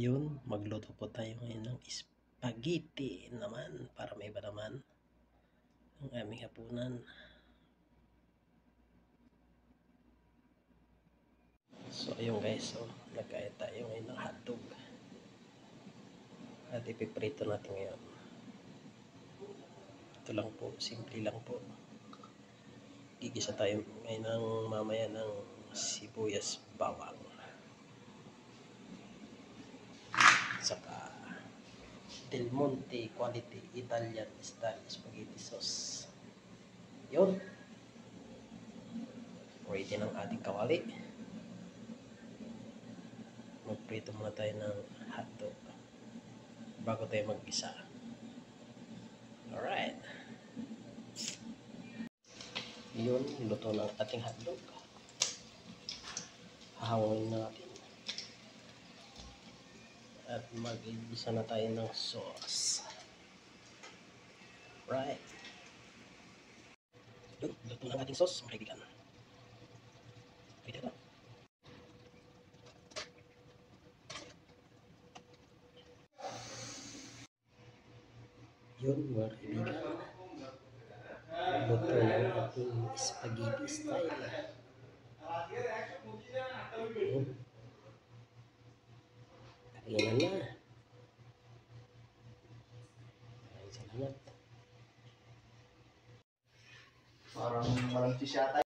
Yun, magluto po tayo ngayon ng spaghetti naman para may iba naman ang aming hapunan. So ayun guys, so nagkaya tayo ngayon ng hotdog at ipiprito natin ngayon. Ito lang po, simple lang po. Gigisa tayo ngayon ng mamaya ng sibuyas bawang, saka Del Monte Quality Italian Style Spaghetti Sauce. Yun, ready ng ating kawali. Magprito muna tayo ng hotdog bago tayo mag-isa. Alright. Yun, luto ng ating hotdog. Hahawangin natin. At mag-igisa na tayo ng sauce. Right. Yun, luto ng ating sauce, mga kaibigan. Pwede na. Yun, mga kaibigan. Luto ng ating spaghetti style. Yun. Kainan na. Maraming salamat. Parang walang fish yata.